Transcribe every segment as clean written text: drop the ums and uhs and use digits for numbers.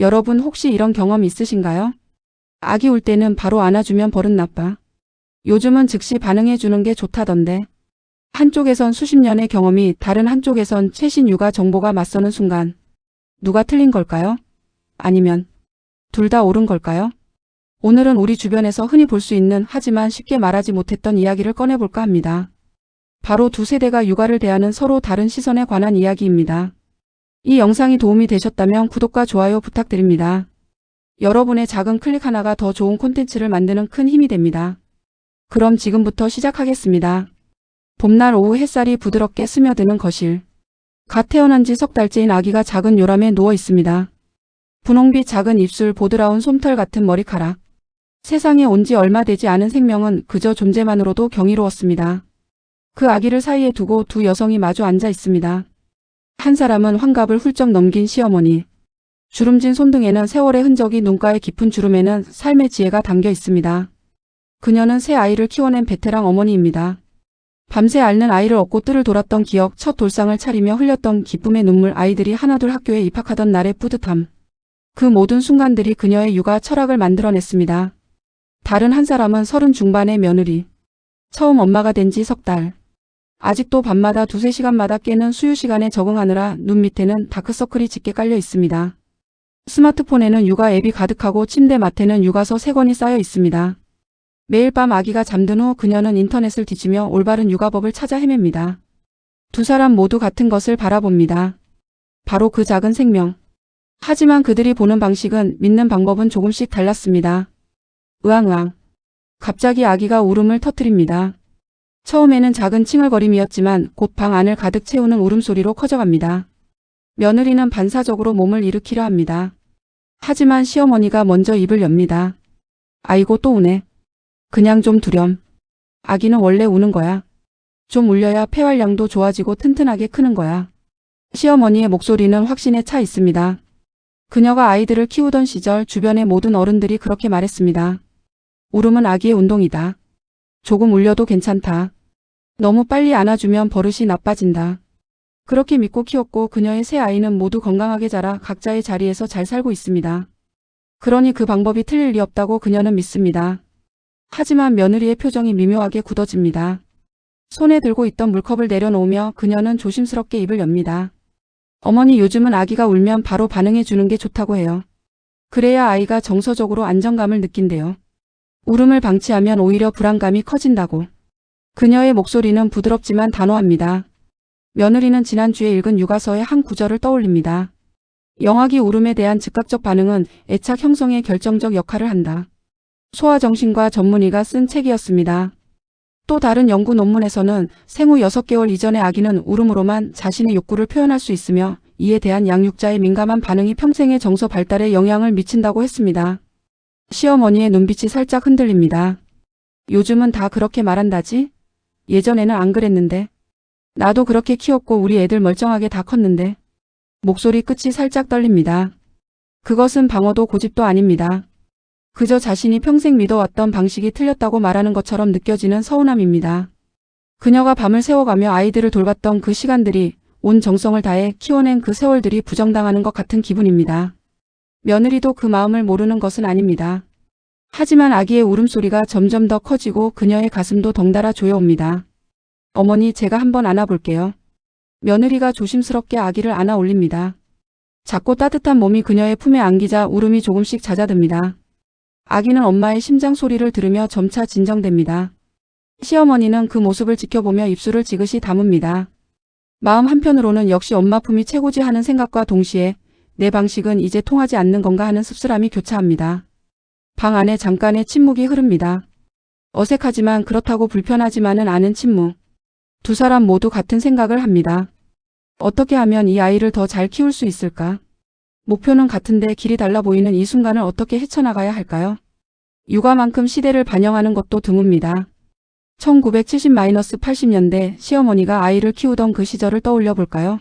여러분 혹시 이런 경험 있으신가요? 아기 울 때는 바로 안아주면 버릇 나빠. 요즘은 즉시 반응해주는 게 좋다던데. 한쪽에선 수십 년의 경험이 다른 한쪽에선 최신 육아 정보가 맞서는 순간. 누가 틀린 걸까요? 아니면 둘 다 옳은 걸까요? 오늘은 우리 주변에서 흔히 볼 수 있는 하지만 쉽게 말하지 못했던 이야기를 꺼내볼까 합니다. 바로 두 세대가 육아를 대하는 서로 다른 시선에 관한 이야기입니다. 이 영상이 도움이 되셨다면 구독과 좋아요 부탁드립니다. 여러분의 작은 클릭 하나가 더 좋은 콘텐츠를 만드는 큰 힘이 됩니다. 그럼 지금부터 시작하겠습니다. 봄날 오후 햇살이 부드럽게 스며드는 거실. 갓 태어난 지 석 달째인 아기가 작은 요람에 누워 있습니다. 분홍빛 작은 입술, 보드라운 솜털 같은 머리카락. 세상에 온 지 얼마 되지 않은 생명은 그저 존재만으로도 경이로웠습니다. 그 아기를 사이에 두고 두 여성이 마주 앉아 있습니다. 한 사람은 환갑을 훌쩍 넘긴 시어머니. 주름진 손등에는 세월의 흔적이, 눈가의 깊은 주름에는 삶의 지혜가 담겨 있습니다. 그녀는 새 아이를 키워낸 베테랑 어머니입니다. 밤새 앓는 아이를 업고 뜰을 돌았던 기억, 첫 돌상을 차리며 흘렸던 기쁨의 눈물, 아이들이 하나둘 학교에 입학하던 날의 뿌듯함. 그 모든 순간들이 그녀의 육아 철학을 만들어냈습니다. 다른 한 사람은 30 중반의 며느리. 처음 엄마가 된 지 석 달. 아직도 밤마다 두세 시간마다 깨는 수유 시간에 적응하느라 눈 밑에는 다크서클이 짙게 깔려 있습니다. 스마트폰에는 육아 앱이 가득하고 침대 맡에는 육아서 3권이 쌓여 있습니다. 매일 밤 아기가 잠든 후 그녀는 인터넷을 뒤지며 올바른 육아법을 찾아 헤맵니다. 두 사람 모두 같은 것을 바라봅니다. 바로 그 작은 생명. 하지만 그들이 보는 방식은, 믿는 방법은 조금씩 달랐습니다. 으앙으앙. 갑자기 아기가 울음을 터뜨립니다. 처음에는 작은 칭얼거림이었지만 곧 방 안을 가득 채우는 울음소리로 커져갑니다. 며느리는 반사적으로 몸을 일으키려 합니다. 하지만 시어머니가 먼저 입을 엽니다. 아이고 또 우네. 그냥 좀 두렴. 아기는 원래 우는 거야. 좀 울려야 폐활량도 좋아지고 튼튼하게 크는 거야. 시어머니의 목소리는 확신에 차 있습니다. 그녀가 아이들을 키우던 시절 주변의 모든 어른들이 그렇게 말했습니다. 울음은 아기의 운동이다. 조금 울려도 괜찮다. 너무 빨리 안아주면 버릇이 나빠진다. 그렇게 믿고 키웠고 그녀의 세 아이는 모두 건강하게 자라 각자의 자리에서 잘 살고 있습니다. 그러니 그 방법이 틀릴 리 없다고 그녀는 믿습니다. 하지만 며느리의 표정이 미묘하게 굳어집니다. 손에 들고 있던 물컵을 내려놓으며 그녀는 조심스럽게 입을 엽니다. 어머니, 요즘은 아기가 울면 바로 반응해 주는 게 좋다고 해요. 그래야 아이가 정서적으로 안정감을 느낀대요. 울음을 방치하면 오히려 불안감이 커진다고. 그녀의 목소리는 부드럽지만 단호합니다. 며느리는 지난주에 읽은 육아서의 한 구절을 떠올립니다. 영아기 울음에 대한 즉각적 반응은 애착 형성에 결정적 역할을 한다. 소아정신과 전문의가 쓴 책이었습니다. 또 다른 연구 논문에서는 생후 6개월 이전의 아기는 울음으로만 자신의 욕구를 표현할 수 있으며 이에 대한 양육자의 민감한 반응이 평생의 정서 발달에 영향을 미친다고 했습니다. 시어머니의 눈빛이 살짝 흔들립니다. 요즘은 다 그렇게 말한다지? 예전에는 안 그랬는데. 나도 그렇게 키웠고 우리 애들 멀쩡하게 다 컸는데. 목소리 끝이 살짝 떨립니다. 그것은 방어도 고집도 아닙니다. 그저 자신이 평생 믿어왔던 방식이 틀렸다고 말하는 것처럼 느껴지는 서운함입니다. 그녀가 밤을 새워가며 아이들을 돌봤던 그 시간들이, 온 정성을 다해 키워낸 그 세월들이 부정당하는 것 같은 기분입니다. 며느리도 그 마음을 모르는 것은 아닙니다. 하지만 아기의 울음소리가 점점 더 커지고 그녀의 가슴도 덩달아 조여옵니다. 어머니, 제가 한번 안아볼게요. 며느리가 조심스럽게 아기를 안아 올립니다. 작고 따뜻한 몸이 그녀의 품에 안기자 울음이 조금씩 잦아듭니다. 아기는 엄마의 심장 소리를 들으며 점차 진정됩니다. 시어머니는 그 모습을 지켜보며 입술을 지그시 다뭅니다. 마음 한편으로는 역시 엄마 품이 최고지 하는 생각과 동시에 내 방식은 이제 통하지 않는 건가 하는 씁쓸함이 교차합니다. 방 안에 잠깐의 침묵이 흐릅니다. 어색하지만 그렇다고 불편하지만은 않은 침묵. 두 사람 모두 같은 생각을 합니다. 어떻게 하면 이 아이를 더 잘 키울 수 있을까? 목표는 같은데 길이 달라 보이는 이 순간을 어떻게 헤쳐나가야 할까요? 육아만큼 시대를 반영하는 것도 드뭅니다. 1970-80년대 시어머니가 아이를 키우던 그 시절을 떠올려 볼까요?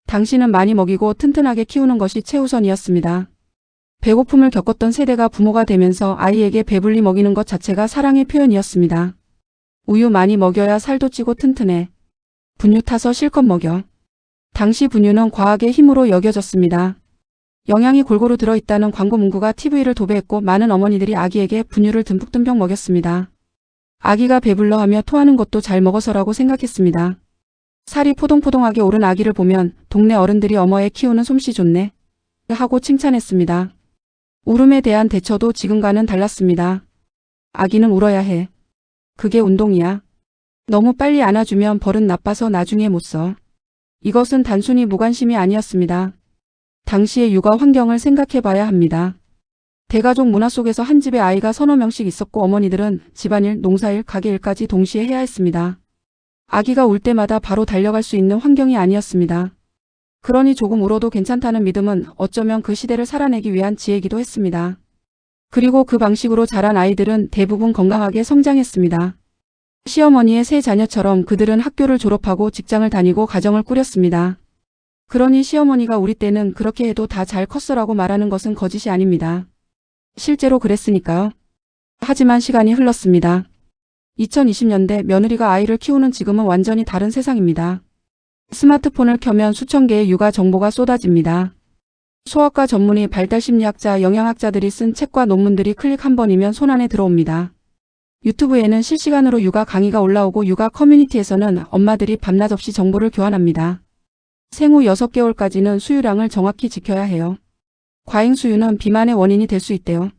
당신은 많이 먹이고 튼튼하게 키우는 것이 최우선이었습니다. 배고픔을 겪었던 세대가 부모가 되면서 아이에게 배불리 먹이는 것 자체가 사랑의 표현이었습니다. 우유 많이 먹여야 살도 찌고 튼튼해. 분유 타서 실컷 먹여. 당시 분유는 과학의 힘으로 여겨졌습니다. 영양이 골고루 들어있다는 광고 문구가 TV를 도배했고 많은 어머니들이 아기에게 분유를 듬뿍듬뿍 먹였습니다. 아기가 배불러하며 토하는 것도 잘 먹어서라고 생각했습니다. 살이 포동포동하게 오른 아기를 보면 동네 어른들이 어머애 키우는 솜씨 좋네 하고 칭찬했습니다. 울음에 대한 대처도 지금과는 달랐습니다. 아기는 울어야 해. 그게 운동이야. 너무 빨리 안아주면 버릇 나빠서 나중에 못 써. 이것은 단순히 무관심이 아니었습니다. 당시의 육아 환경을 생각해 봐야 합니다. 대가족 문화 속에서 한 집에 아이가 서너 명씩 있었고 어머니들은 집안일, 농사일, 가게일까지 동시에 해야 했습니다. 아기가 울 때마다 바로 달려갈 수 있는 환경이 아니었습니다. 그러니 조금 울어도 괜찮다는 믿음은 어쩌면 그 시대를 살아내기 위한 지혜이기도 했습니다. 그리고 그 방식으로 자란 아이들은 대부분 건강하게 성장했습니다. 시어머니의 세 자녀처럼 그들은 학교를 졸업하고 직장을 다니고 가정을 꾸렸습니다. 그러니 시어머니가 우리 때는 그렇게 해도 다 잘 컸어라고 말하는 것은 거짓이 아닙니다. 실제로 그랬으니까요. 하지만 시간이 흘렀습니다. 2020년대 며느리가 아이를 키우는 지금은 완전히 다른 세상입니다. 스마트폰을 켜면 수천 개의 육아 정보가 쏟아집니다. 소아과 전문의 발달심리학자, 영양학자들이 쓴 책과 논문들이 클릭 한 번이면 손안에 들어옵니다. 유튜브에는 실시간으로 육아 강의가 올라오고 육아 커뮤니티에서는 엄마들이 밤낮 없이 정보를 교환합니다. 생후 6개월까지는 수유량을 정확히 지켜야 해요. 과잉 수유는 비만의 원인이 될 수 있대요.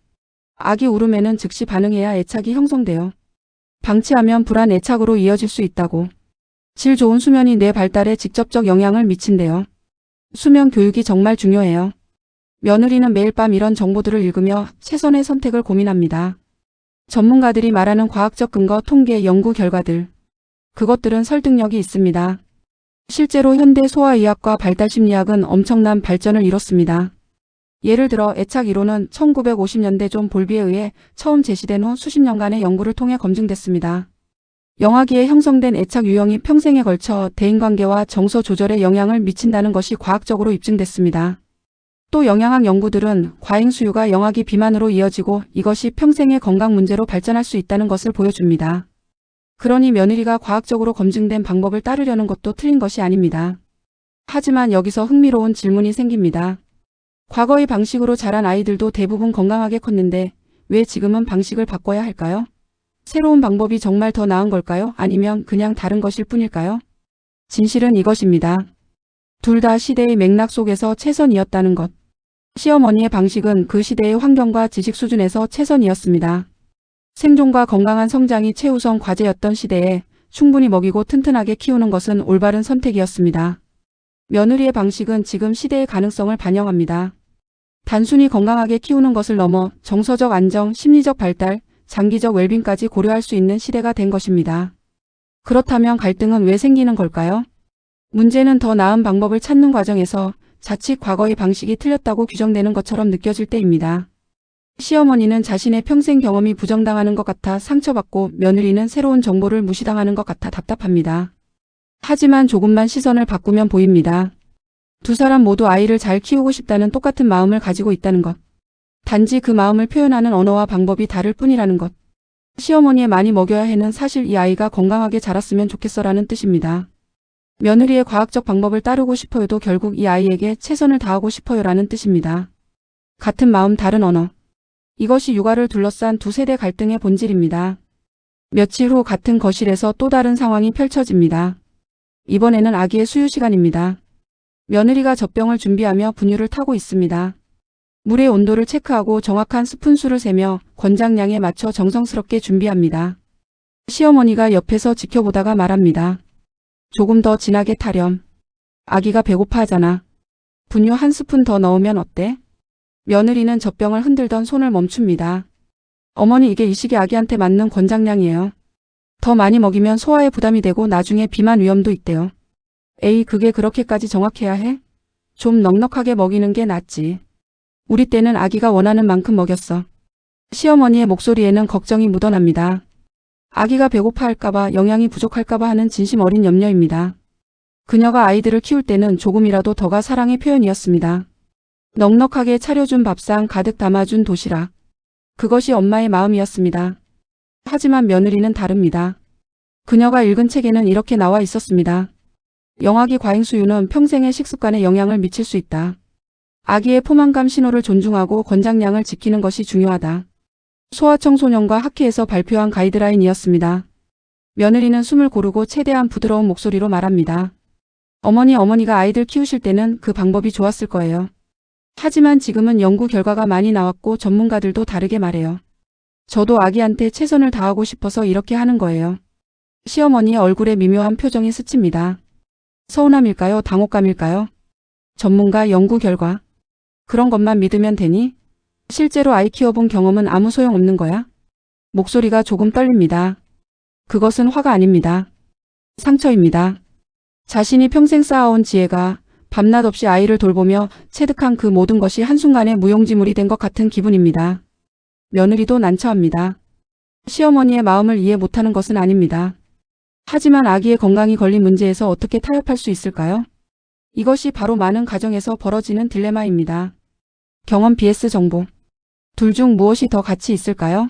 아기 울음에는 즉시 반응해야 애착이 형성돼요. 방치하면 불안 애착으로 이어질 수 있다고. 질 좋은 수면이 뇌 발달에 직접적 영향을 미친대요. 수면 교육이 정말 중요해요. 며느리는 매일 밤 이런 정보들을 읽으며 최선의 선택을 고민합니다. 전문가들이 말하는 과학적 근거, 통계, 연구 결과들. 그것들은 설득력이 있습니다. 실제로 현대 소아의학과 발달심리학은 엄청난 발전을 이뤘습니다. 예를 들어 애착 이론은 1950년대 존 볼비에 의해 처음 제시된 후 수십 년간의 연구를 통해 검증됐습니다. 영아기에 형성된 애착 유형이 평생에 걸쳐 대인관계와 정서 조절에 영향을 미친다는 것이 과학적으로 입증됐습니다. 또 영양학 연구들은 과잉 수유가 영아기 비만으로 이어지고 이것이 평생의 건강 문제로 발전할 수 있다는 것을 보여줍니다. 그러니 며느리가 과학적으로 검증된 방법을 따르려는 것도 틀린 것이 아닙니다. 하지만 여기서 흥미로운 질문이 생깁니다. 과거의 방식으로 자란 아이들도 대부분 건강하게 컸는데 왜 지금은 방식을 바꿔야 할까요? 새로운 방법이 정말 더 나은 걸까요? 아니면 그냥 다른 것일 뿐일까요? 진실은 이것입니다. 둘 다 시대의 맥락 속에서 최선이었다는 것. 시어머니의 방식은 그 시대의 환경과 지식 수준에서 최선이었습니다. 생존과 건강한 성장이 최우선 과제였던 시대에 충분히 먹이고 튼튼하게 키우는 것은 올바른 선택이었습니다. 며느리의 방식은 지금 시대의 가능성을 반영합니다. 단순히 건강하게 키우는 것을 넘어 정서적 안정, 심리적 발달, 장기적 웰빙까지 고려할 수 있는 시대가 된 것입니다. 그렇다면 갈등은 왜 생기는 걸까요? 문제는 더 나은 방법을 찾는 과정에서 자칫 과거의 방식이 틀렸다고 규정되는 것처럼 느껴질 때입니다. 시어머니는 자신의 평생 경험이 부정당하는 것 같아 상처받고 며느리는 새로운 정보를 무시당하는 것 같아 답답합니다. 하지만 조금만 시선을 바꾸면 보입니다. 두 사람 모두 아이를 잘 키우고 싶다는 똑같은 마음을 가지고 있다는 것. 단지 그 마음을 표현하는 언어와 방법이 다를 뿐이라는 것. 시어머니에 많이 먹여야 해는 사실 이 아이가 건강하게 자랐으면 좋겠어라는 뜻입니다. 며느리의 과학적 방법을 따르고 싶어요도 결국 이 아이에게 최선을 다하고 싶어요라는 뜻입니다. 같은 마음 다른 언어. 이것이 육아를 둘러싼 두 세대 갈등의 본질입니다. 며칠 후 같은 거실에서 또 다른 상황이 펼쳐집니다. 이번에는 아기의 수유 시간입니다. 며느리가 젖병을 준비하며 분유를 타고 있습니다. 물의 온도를 체크하고 정확한 스푼 수를 세며 권장량에 맞춰 정성스럽게 준비합니다. 시어머니가 옆에서 지켜보다가 말합니다. 조금 더 진하게 타렴. 아기가 배고파하잖아. 분유 한 스푼 더 넣으면 어때? 며느리는 젖병을 흔들던 손을 멈춥니다. 어머니, 이게 이 시기 아기한테 맞는 권장량이에요. 더 많이 먹이면 소화에 부담이 되고 나중에 비만 위험도 있대요. 에이, 그게 그렇게까지 정확해야 해? 좀 넉넉하게 먹이는 게 낫지. 우리 때는 아기가 원하는 만큼 먹였어. 시어머니의 목소리에는 걱정이 묻어납니다. 아기가 배고파할까봐, 영양이 부족할까봐 하는 진심 어린 염려입니다. 그녀가 아이들을 키울 때는 조금이라도 더가 사랑의 표현이었습니다. 넉넉하게 차려준 밥상, 가득 담아준 도시락. 그것이 엄마의 마음이었습니다. 하지만 며느리는 다릅니다. 그녀가 읽은 책에는 이렇게 나와 있었습니다. 영아기 과잉 수유는 평생의 식습관에 영향을 미칠 수 있다. 아기의 포만감 신호를 존중하고 권장량을 지키는 것이 중요하다. 소아청소년과 학회에서 발표한 가이드라인이었습니다. 며느리는 숨을 고르고 최대한 부드러운 목소리로 말합니다. 어머니가 아이들 키우실 때는 그 방법이 좋았을 거예요. 하지만 지금은 연구 결과가 많이 나왔고 전문가들도 다르게 말해요. 저도 아기한테 최선을 다하고 싶어서 이렇게 하는 거예요. 시어머니의 얼굴에 미묘한 표정이 스칩니다. 서운함일까요? 당혹감일까요? 전문가 연구 결과. 그런 것만 믿으면 되니? 실제로 아이 키워본 경험은 아무 소용없는 거야? 목소리가 조금 떨립니다. 그것은 화가 아닙니다. 상처입니다. 자신이 평생 쌓아온 지혜가 밤낮 없이 아이를 돌보며 체득한 그 모든 것이 한순간에 무용지물이 된 것 같은 기분입니다. 며느리도 난처합니다. 시어머니의 마음을 이해 못하는 것은 아닙니다. 하지만 아기의 건강이 걸린 문제에서 어떻게 타협할 수 있을까요? 이것이 바로 많은 가정에서 벌어지는 딜레마입니다. 경험 vs 정보. 둘 중 무엇이 더 가치 있을까요?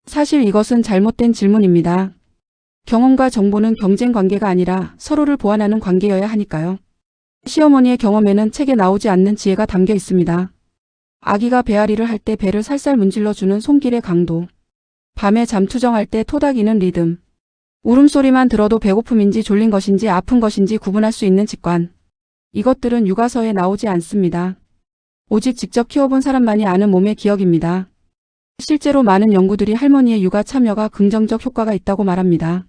사실 이것은 잘못된 질문입니다. 경험과 정보는 경쟁 관계가 아니라 서로를 보완하는 관계여야 하니까요. 시어머니의 경험에는 책에 나오지 않는 지혜가 담겨 있습니다. 아기가 배앓이를 할 때 배를 살살 문질러주는 손길의 강도. 밤에 잠투정할 때 토닥이는 리듬. 울음소리만 들어도 배고픔인지 졸린 것인지 아픈 것인지 구분할 수 있는 직관. 이것들은 육아서에 나오지 않습니다. 오직 직접 키워본 사람만이 아는 몸의 기억입니다. 실제로 많은 연구들이 할머니의 육아 참여가 긍정적 효과가 있다고 말합니다.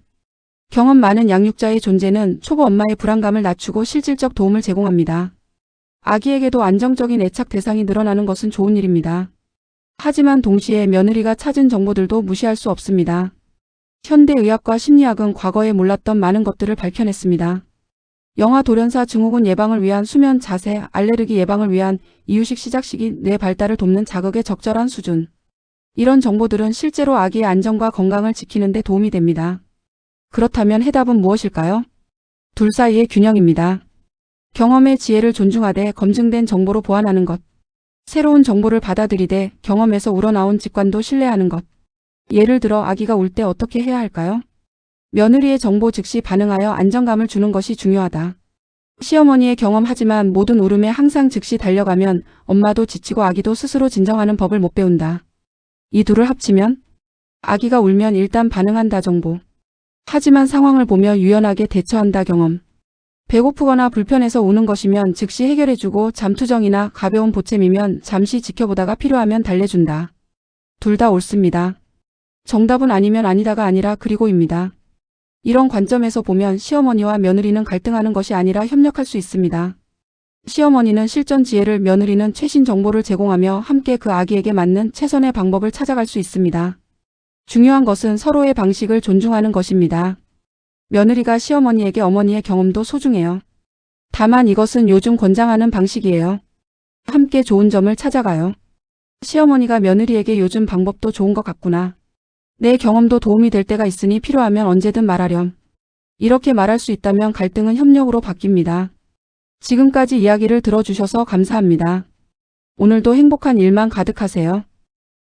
경험 많은 양육자의 존재는 초보 엄마의 불안감을 낮추고 실질적 도움을 제공합니다. 아기에게도 안정적인 애착 대상이 늘어나는 것은 좋은 일입니다. 하지만 동시에 며느리가 찾은 정보들도 무시할 수 없습니다. 현대의학과 심리학은 과거에 몰랐던 많은 것들을 밝혀냈습니다. 영아 돌연사 증후군 예방을 위한 수면 자세, 알레르기 예방을 위한 이유식 시작 시기, 뇌 발달을 돕는 자극의 적절한 수준. 이런 정보들은 실제로 아기의 안정과 건강을 지키는 데 도움이 됩니다. 그렇다면 해답은 무엇일까요? 둘 사이의 균형입니다. 경험의 지혜를 존중하되 검증된 정보로 보완하는 것. 새로운 정보를 받아들이되 경험에서 우러나온 직관도 신뢰하는 것. 예를 들어 아기가 울 때 어떻게 해야 할까요? 며느리의 정보 즉시 반응하여 안정감을 주는 것이 중요하다. 시어머니의 경험하지만 모든 울음에 항상 즉시 달려가면 엄마도 지치고 아기도 스스로 진정하는 법을 못 배운다. 이 둘을 합치면 아기가 울면 일단 반응한다 정보. 하지만 상황을 보며 유연하게 대처한다 경험. 배고프거나 불편해서 우는 것이면 즉시 해결해주고 잠투정이나 가벼운 보채미면 잠시 지켜보다가 필요하면 달래준다. 둘 다 옳습니다. 정답은 아니면 아니다가 아니라 그리고입니다. 이런 관점에서 보면 시어머니와 며느리는 갈등하는 것이 아니라 협력할 수 있습니다. 시어머니는 실전 지혜를, 며느리는 최신 정보를 제공하며 함께 그 아기에게 맞는 최선의 방법을 찾아갈 수 있습니다. 중요한 것은 서로의 방식을 존중하는 것입니다. 며느리가 시어머니에게 어머니의 경험도 소중해요. 다만 이것은 요즘 권장하는 방식이에요. 함께 좋은 점을 찾아가요. 시어머니가 며느리에게 요즘 방법도 좋은 것 같구나. 내 경험도 도움이 될 때가 있으니 필요하면 언제든 말하렴. 이렇게 말할 수 있다면 갈등은 협력으로 바뀝니다. 지금까지 이야기를 들어주셔서 감사합니다. 오늘도 행복한 일만 가득하세요.